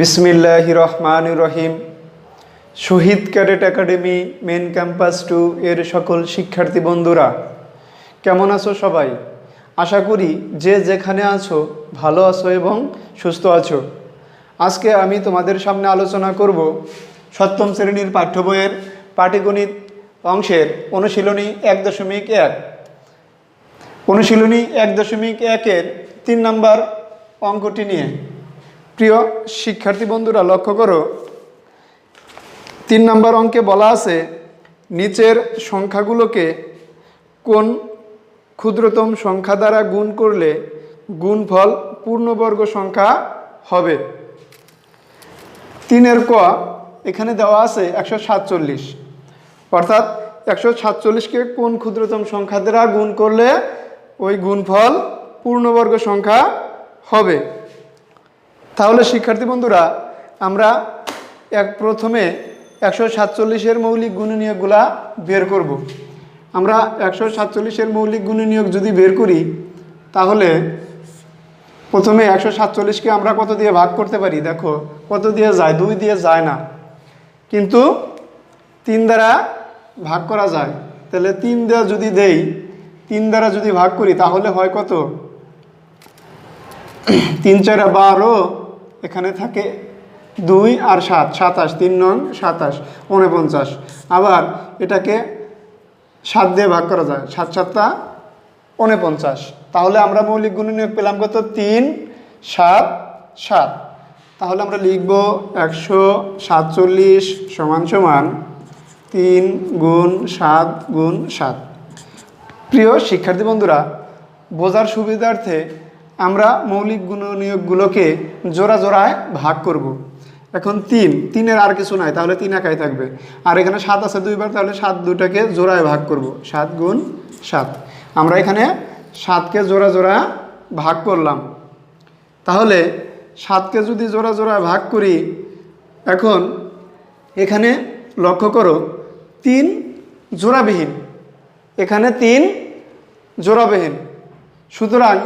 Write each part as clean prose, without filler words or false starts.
বিসমিল্লাহির রহমানির রহিম। শহীদ cadet academy main campus 2 এর সকল শিক্ষার্থী বন্ধুরা কেমন আছো সবাই? আশা করি যে যেখানে আছো ভালো আছো এবং সুস্থ আছো। আজকে আমি তোমাদের সামনে আলোচনা করব সপ্তম শ্রেণীর পাঠ্য বইয়ের পাটিগণিত অংশের অনুশীলনী 1.1। অনুশীলনী 1.1-এর 3 নম্বর অঙ্কটি নিয়ে। প্রিয় শিক্ষার্থী বন্ধুরা লক্ষ্য করো, 3 নম্বর অঙ্কে বলা আছে নিচের সংখ্যাগুলোকে কোন ক্ষুদ্রতম সংখ্যা দ্বারা গুণ করলে গুণফল পূর্ণবর্গ সংখ্যা হবে। 3-এর ক এখানে দেওয়া আছে 147, অর্থাৎ 147কে কোন ক্ষুদ্রতম সংখ্যা দ্বারা গুণ করলে ওই গুণফল পূর্ণবর্গ সংখ্যা হবে। তাহলে শিক্ষার্থী বন্ধুরা আমরা প্রথমে 147-এর মৌলিক গুণনীয়কগুলা বের করব। আমরা 147-এর মৌলিক গুণনীয়ক যদি বের করি তাহলে প্রথমে 147কে আমরা কত দিয়ে ভাগ করতে পারি? দেখো কত দিয়ে যায়, 2 দিয়ে যায় না, কিন্তু 3 দ্বারা ভাগ করা যায়। তাহলে 3 দ্বারা যদি দেই, 3 দ্বারা যদি ভাগ করি তাহলে হয় কত? 3 4 12, এখানে থাকে 2 আর 7, 27, 3 নং 27, 49। আবার এটাকে 7 দিয়ে ভাগ করা যায়, 7 7 49। তাহলে আমরা মৌলিক গুণনীয়ক পেলাম কত? 3 7 7। তাহলে আমরা লিখব 147 সমান সমান 3 গুণ 7 গুণ 7। প্রিয় শিক্ষার্থী বন্ধুরা, বোঝার সুবিধার্থে আমরা মৌলিক গুণনীয়কগুলোকে জোড়া জোড়ায় ভাগ করব। এখন 3-এর আর কিছু নাই, তাহলে 3 একাই থাকবে। আর এখানে 7 আছে 2 বার, তাহলে 7 দুটাকে জোড়ায় ভাগ করব, 7 গুণ 7। আমরা এখানে 7কে জোড়া জোড়া ভাগ করলাম। তাহলে 7কে যদি জোড়া জোড়ায় ভাগ করি, এখন এখানে লক্ষ্য করো 3 জোড়াবিহীন, এখানে 3 জোড়াবিহীন। সুতরাং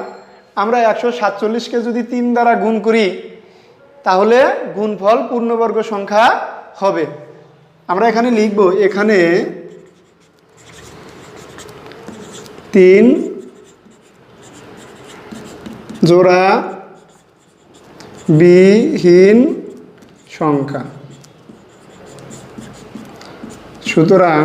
আমরা 147কে যদি 3 দ্বারা গুণ করি তাহলে গুণফল পূর্ণবর্গ সংখ্যা হবে। আমরা এখানে লিখব, এখানে 3 জোড়াবিহীন সংখ্যা। সুতরাং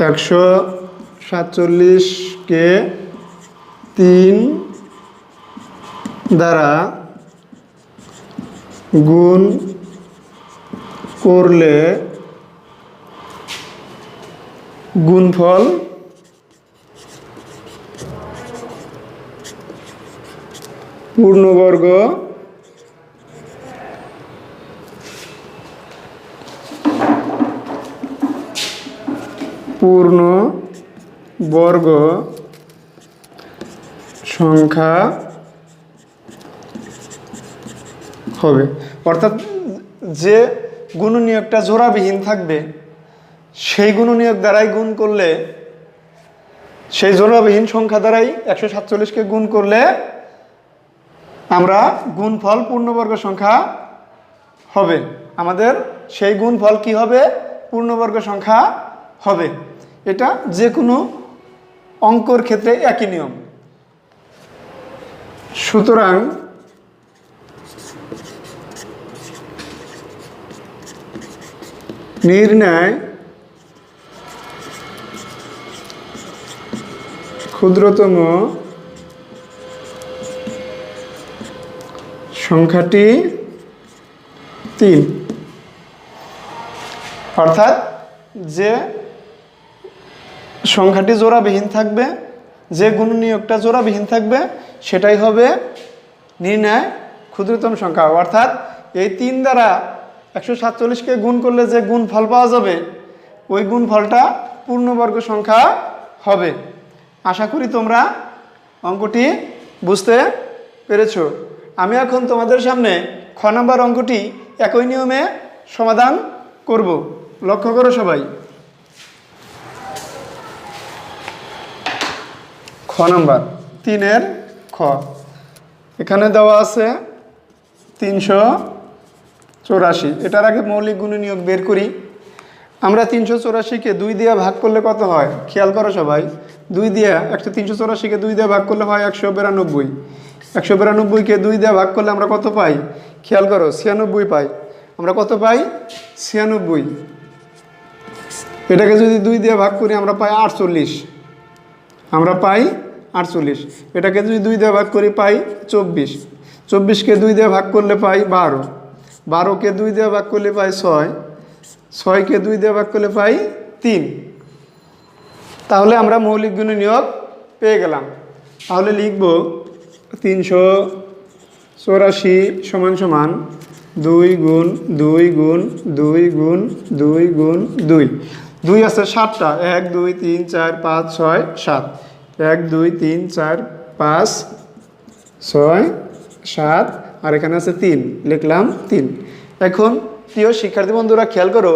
147কে 3 দ্বারা গুণ করলে গুণফল পূর্ণবর্গ সংখ্যা হবে। অর্থাৎ যে গুণনীয়কটা জোড়াবিহীন থাকবে সেই গুণনীয়ক দ্বারাই গুণ করলে, সেই জোড়াবিহীন সংখ্যা দ্বারাই 147কে গুণ করলে আমরা গুণফল পূর্ণবর্গ সংখ্যা হবে। আমাদের সেই গুণফল কি হবে? পূর্ণবর্গ সংখ্যা হবে। এটা যে কোনো অঙ্কর ক্ষেত্রে একই নিয়ম। সুতরাং নির্ণয় ক্ষুদ্রতম সংখ্যাটি 3। অর্থাৎ যে সংখ্যাটি জোড়াবিহীন থাকবে, যে গুণনীয়কটা জোড়াবিহীন থাকবে সেটাই হবে নির্ণয় ক্ষুদ্রতম সংখ্যা। অর্থাৎ এই 3 দ্বারা 147কে গুণ করলে যে গুণফল পাওয়া যাবে ওই গুণফলটা পূর্ণবর্গ সংখ্যা হবে। আশা করি তোমরা অঙ্কটি বুঝতে পেরেছ। আমি এখন তোমাদের সামনে খ নম্বর অঙ্কটি একই নিয়মে সমাধান করব। লক্ষ্য করো সবাই। খ নাম্বার 3-এর খ। এখানে দেওয়া আছে 384। এটার আগে মৌলিক গুণনীয়ক বের করি। আমরা 384-কে 2 দিয়ে ভাগ করলে কত হয় খেয়াল করো সবাই। 2 দিয়ে 384-কে 2 দিয়ে ভাগ করলে হয় 192। 192-কে 2 দিয়ে ভাগ করলে আমরা কত পাই খেয়াল করো 96 পাই। আমরা কত পাই 96। এটাকে যদি 2 দিয়ে ভাগ করি আমরা পাই 48। আমরা পাই 48। এটাকে যদি 2 দিয়ে ভাগ করি পাই 24। 24-কে 2 দিয়ে ভাগ করলে পাই 12। 12-কে 2 দিয়ে ভাগ করলে পাই 6। 6-কে 2 দিয়ে ভাগ করলে পাই 3। তাহলে আমরা মৌলিক গুণনীয়ক পেয়ে গেলাম। তাহলে লিখব 384 সমান সমান 2 গুণ 2 গুণ 2 গুণ 2 গুণ 2। 2 আছে 7টা, 1 2 3 4 5 6 7। 1 2 3 4 5 6 7 আর এখানে আছে 3, লিখলাম 3। এখন প্রিয় শিক্ষার্থী বন্ধুরা খেয়াল করো,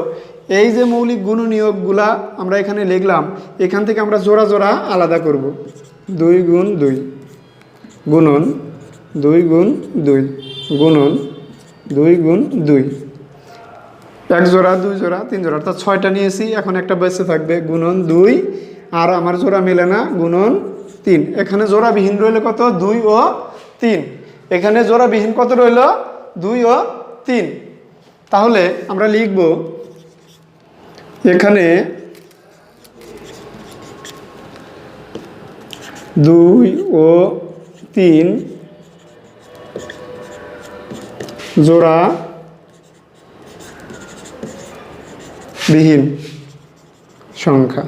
এই যে মৌলিক গুণনীয়কগুলা আমরা এখানে লিখলাম, এখান থেকে আমরা জোড়া জোড়া আলাদা করব। 2 গুণ 2 গুণন 2 গুণ 2 গুণন 2 গুণ 2। 1 জোড়া 2 জোড়া 3 জোড়া অর্থাৎ 6টা নিয়েছি। এখন একটা বেঁচে থাকবে গুণন 2 আর আমার জোড়া মেলে না গুণন 3। এখানে জোড়াবিহীন রইল কত 2 ও 3। এখানে জোড়াবিহীন কত রইল 2 ও 3। তাহলে আমরা লিখব এখানে 2 ও 3 জোড়া বিহীন সংখ্যা।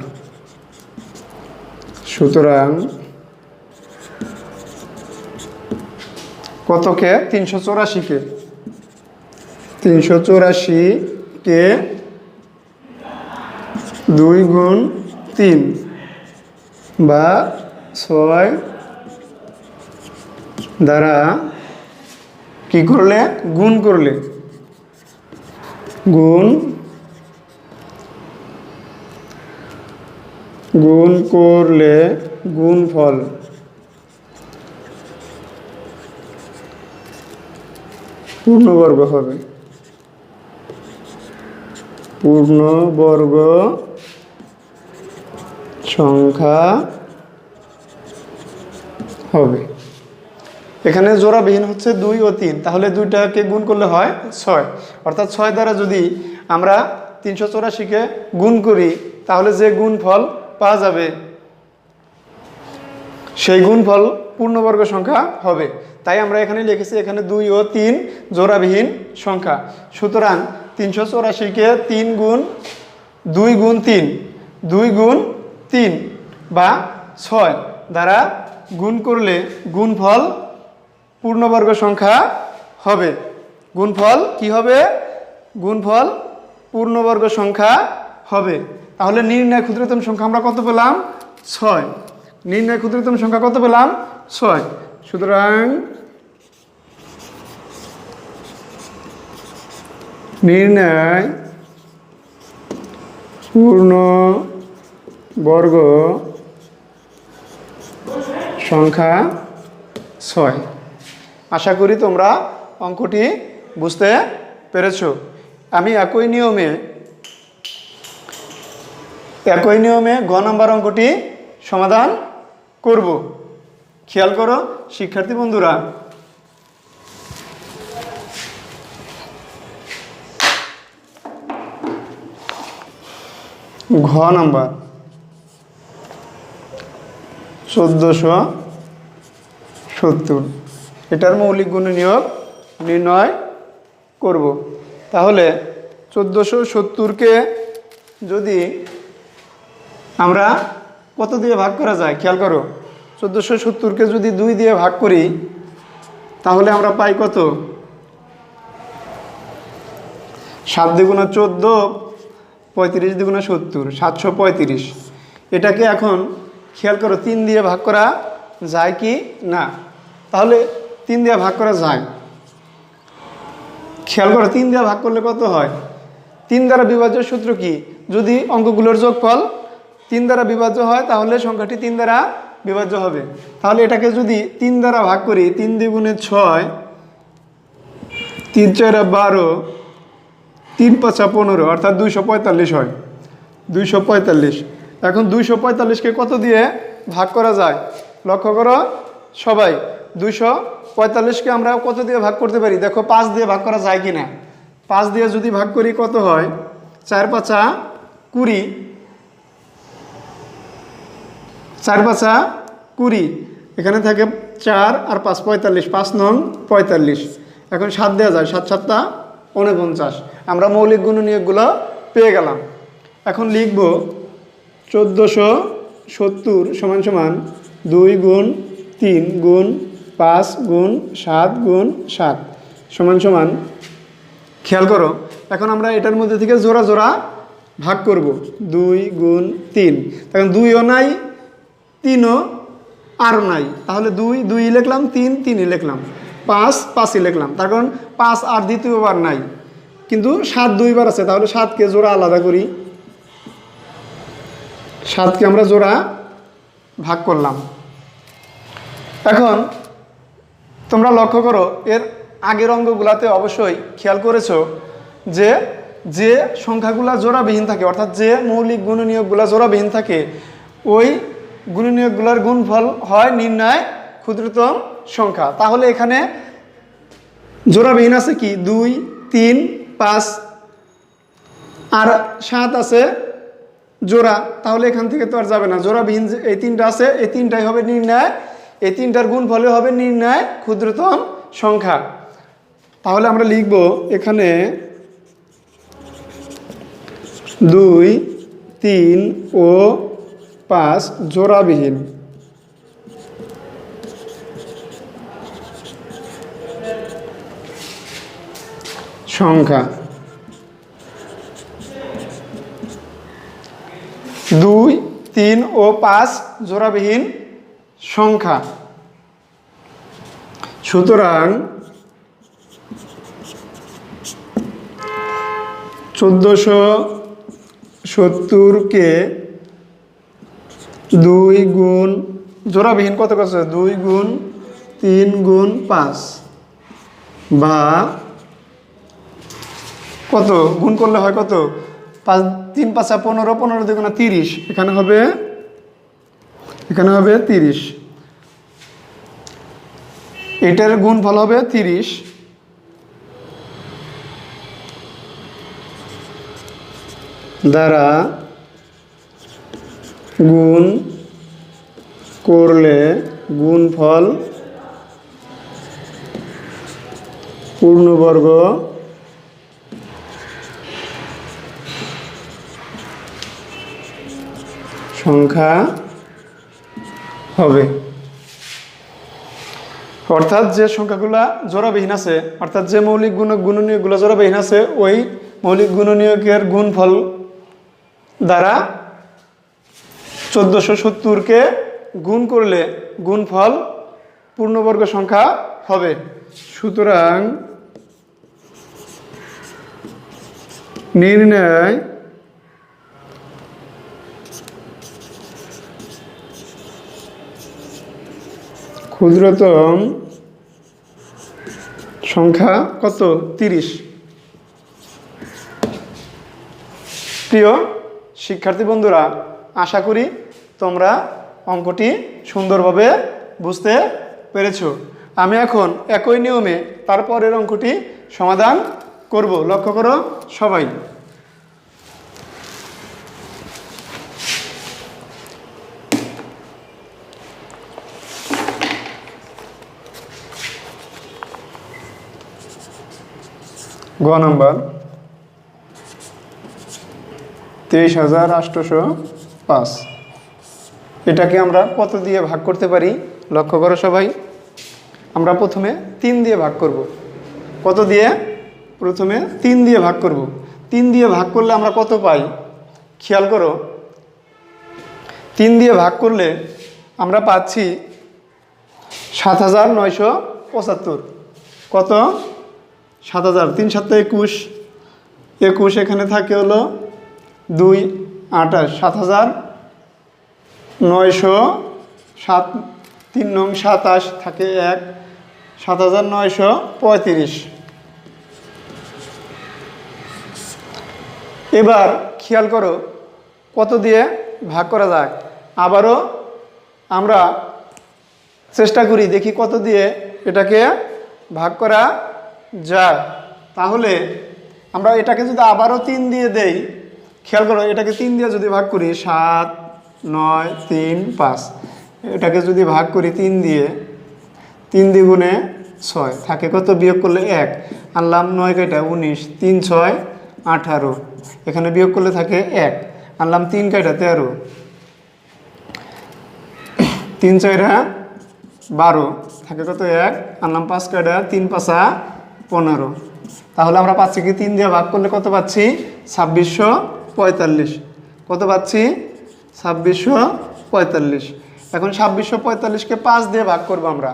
সুতরাং কতকে 384-কে 384-কে 2 গুণ 3 বা 6 দ্বারা কি করলে গুণ করলে গুণ করলে গুণফল পূর্ণবর্গ হবে। পূর্ণবর্গ সংখ্যা হবে। এখানে জোড়াবিহীন হচ্ছে 2 ও 3, তাহলে 2টাকে গুণ করলে হয় 6। অর্থাৎ 6 দ্বারা যদি আমরা 384-কে গুণ করি তাহলে যে গুণফল পাওয়া যাবে সেই গুণফল পূর্ণবর্গ সংখ্যা হবে। তাই আমরা এখানে লিখেছি এখানে 2 ও 3 জোড়াবিহীন সংখ্যা। সুতরাং 384-কে 3 গুণ 2 গুণ 3 2 গুণ 3 বা 6 দ্বারা গুণ করলে গুণফল পূর্ণবর্গ সংখ্যা হবে। গুণফল কি হবে গুণফল পূর্ণবর্গ সংখ্যা হবে। তাহলে নির্ণয় ক্ষুদ্রতম সংখ্যা আমরা কত পেলাম 6। নির্ণয় ক্ষুদ্রতম সংখ্যা কত পেলাম 6। সুতরাং নির্ণয় পূর্ণবর্গ সংখ্যা 6। আশা করি তোমরা অঙ্কটি বুঝতে পেরেছ। আমি একই নিয়মে গ নম্বর অঙ্কটি সমাধান করব। খেয়াল করো শিক্ষার্থী বন্ধুরা, ঘ নাম্বার 1470, এটার মৌলিক গুণনীয়ক নির্ণয় করব। তাহলে 1470-কে যদি আমরা কত দিয়ে ভাগ করা যায় খেয়াল করো। 1470-কে যদি 2 দিয়ে ভাগ করি তাহলে আমরা পাই কত 7 দ্বিগুণা 14 35 দ্বিগুণা 70 735। এটাকে এখন খেয়াল করো 3 দিয়ে ভাগ করা যায় কি না। তাহলে 3 দিয়ে ভাগ করা যায়। খেয়াল করো 3 দিয়ে ভাগ করলে কত হয় 3 দ্বারা বিভাজ্য সূত্র কি, যদি অঙ্কগুলোর যোগফল 3 দ্বারা বিভাজ্য হয় তাহলে সংখ্যাটি 3 দ্বারা বিভাজ্য হবে। তাহলে এটাকে যদি 3 দ্বারা ভাগ করি, 3 দ্বিগুণে 6, 3 4 12, 3 5 15, অর্থাৎ 245 হয়। 245। এখন 245কে কত দিয়ে ভাগ করা যায়? লক্ষ্য করো সবাই, 245কে আমরা কত দিয়ে ভাগ করতে পারি? দেখো 5 দিয়ে ভাগ করা যায় কি না। 5 দিয়ে যদি ভাগ করি কত হয়? 4 5 20, 4 5 20, এখানে থাকে 4 আর 5 45, 5 নং 45। এখন 7 দেওয়া যায়, 7 7 49। আমরা মৌলিক গুণনীয়কগুলো পেয়ে গেলাম। এখন লিখব 1470 সমান সমান 2 গুণ 3 গুণ 5 গুণ 7 গুণ 7 সমান সমান, খেয়াল করো এখন আমরা এটার মধ্যে থেকে জোড়া জোড়া ভাগ করব। 2 গুণ 3, এখন 2ও নাই, 3ও আর নাই, তাহলে 2 2 লিখলাম, 3 3 লিখলাম, 5 5ই লিখলাম। তার কারণ 5 আর দ্বিতীয়বার নাই, কিন্তু 7 2বার আছে, তাহলে 7কে জোড়া আলাদা করি। 7কে আমরা জোড়া ভাগ করলাম। এখন তোমরা লক্ষ্য করো এর আগের অঙ্কগুলাতে অবশ্যই খেয়াল করেছো যে যে সংখ্যাগুলা জোড়াবিহীন থাকে, অর্থাৎ যে মৌলিক গুণনীয়কগুলা জোড়াবিহীন থাকে, ওই গুণনীয়কগুলোর গুণফল হয় নির্ণয় ক্ষুদ্রতম সংখ্যা। তাহলে এখানে জোড়াবিহীন আছে কি? 2 3 5 আর 7 আছে জোড়া, তাহলে এখান থেকে তো আর যাবে না। জোড়াবিহীন এই 3টা আছে, এই 3টাই হবে নির্ণয়, এই 3টার গুণফলে হবে নির্ণয় ক্ষুদ্রতম সংখ্যা। তাহলে আমরা লিখব এখানে 2 3 ও 5 জোড়াবিহীন সংখ্যা। 2 3 ও 5 জোড়াবিহীন সংখ্যা। সুতরাং 1470কে 2 গুণ জোড়াবিহীন কত কত? 2 গুণ 3 গুণ 5 বা কত গুণ করলে হয় কত? 5 3 5 15, 15 2 30, এখানে হবে 30। এটার গুণফল হবে 30 দ্বারা গুণ করলে গুণফল পূর্ণবর্গ সংখ্যা হবে। অর্থাৎ যে সংখ্যাগুলা জোড়াবিহীন আছে, অর্থাৎ যে মৌলিক গুণনীয়কগুলো জোড়াবিহীন আছে, ওই মৌলিক গুণনীয়কের গুণফল দ্বারা 1470কে গুণ করলে গুণফল পূর্ণবর্গ সংখ্যা হবে। সুতরাং নির্ণয় ক্ষুদ্রতম সংখ্যা কত? 30। প্রিয় শিক্ষার্থী বন্ধুরা, আশা করি তোমরা অঙ্কটি সুন্দরভাবে বুঝতে পেরেছ। আমি এখন একই নিয়মে তারপরের অঙ্কটি সমাধান করব। লক্ষ্য করো সবাই। গ নাম্বার 23,805। এটাকে আমরা কত দিয়ে ভাগ করতে পারি? লক্ষ্য করো সবাই। আমরা প্রথমে 3 দিয়ে ভাগ করব। কত দিয়ে? প্রথমে 3 দিয়ে ভাগ করব। 3 দিয়ে ভাগ করলে আমরা কত পাই? খেয়াল করো, 3 দিয়ে ভাগ করলে আমরা পাচ্ছি 7,975। কত? 7,000। 3 7 21, 21 এখানে থাকে হলো 2 28, 7,975 3 নং 27 থাকে 1, 7935। এবার খেয়াল করো কত দিয়ে ভাগ করা যায়। আবারও আমরা চেষ্টা করি, দেখি কত দিয়ে এটাকে ভাগ করা যায়। তাহলে আমরা এটাকে যদি আবারও 3 দিয়ে দেই, খেয়াল করো এটাকে 3 দিয়ে যদি ভাগ করি 7, 9, 3, 5, এটাকে যদি ভাগ করি 3 দিয়ে, 3 দ্বিগুণে 6 থাকে কত, বিয়োগ করলে 1, আনলাম 9 কাটা 19, 3 6 18, এখানে বিয়োগ করলে থাকে 1, আনলাম 3 কাটা 13, 3 4 12, থাকে কত 1, আনলাম 5 কাটা 3 5 15। তাহলে আমরা পাচ্ছি কি 3 দিয়ে ভাগ করলে কত পাচ্ছি, 2645। কত পাচ্ছি, 2645। এখন 2645কে 5 দিয়ে ভাগ করব আমরা।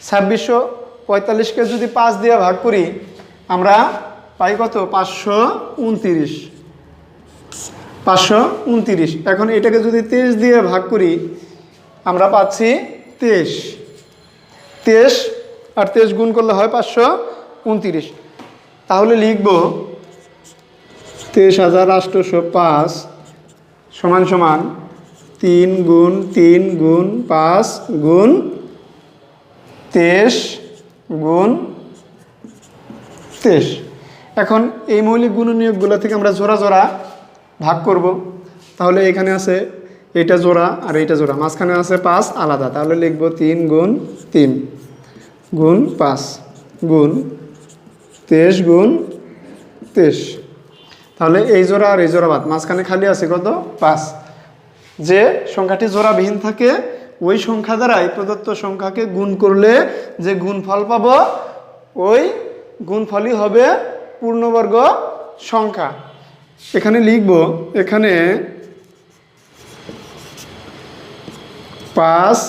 2645কে যদি 5 দিয়ে ভাগ করি আমরা পাই কত, 529। 529। এখন এটাকে যদি 23 দিয়ে ভাগ করি আমরা পাচ্ছি 23। 23 আর 23 গুণ করলে হয় 529। তাহলে লিখব 23,805 সমান সমান 3 গুণ 3 গুণ 5 গুণ 23 গুণ 23। এখন এই মৌলিক গুণনীয়কগুলো থেকে আমরা জোড়া জোড়া ভাগ করব। তাহলে এখানে আছে এটা জোড়া আর এইটা জোড়া, মাঝখানে আছে 5 আলাদা। তাহলে লিখব 3 গুণ 3 গুণ 5 গুণ 23 গুণ 23। তাহলে এই জোড়া আর এই জোড়া বাদ, মাঝখানে খালি আছে কত, 5। যে সংখ্যাটি জোড়াবিহীন থাকে ওই সংখ্যা দ্বারাই প্রদত্ত সংখ্যাকে গুণ করলে যে গুণফল পাবো ওই গুণফলই হবে পূর্ণবর্গ সংখ্যা। এখানে লিখব, এখানে 5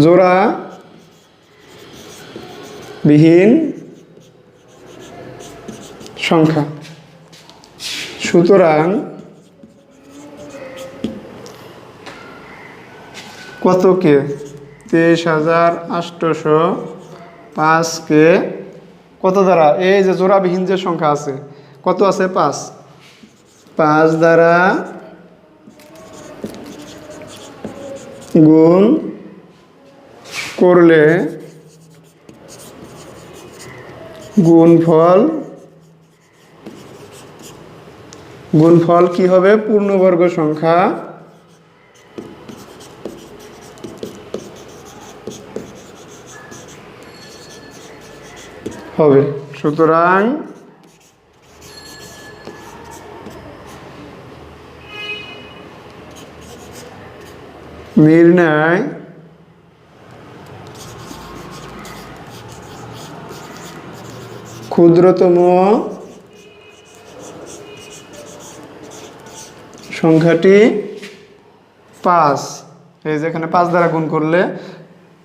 জোড়া বিহীন সংখ্যা। সুতরাং কতকে, 23,805কে কত দ্বারা, এই যে জোড়াবিহীন যে সংখ্যা আছে কত আছে, 5, 5 দ্বারা গুণ করলে গুণফল কি হবে, পূর্ণবর্গ সংখ্যা হবে। সুতরাং নির্ণয় ক্ষুদ্রতম সংখ্যাটি 5। এই যেখানে 5 দ্বারা গুণ করলে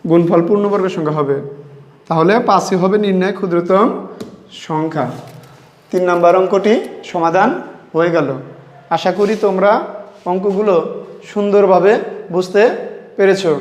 গুণফল পূর্ণবর্গ সংখ্যা হবে, তাহলে 5ই হবে নির্ণয় ক্ষুদ্রতম সংখ্যা। 3 নম্বর অঙ্কটি সমাধান হয়ে গেল। আশা করি তোমরা অঙ্কগুলো সুন্দরভাবে বুঝতে পেরেছো।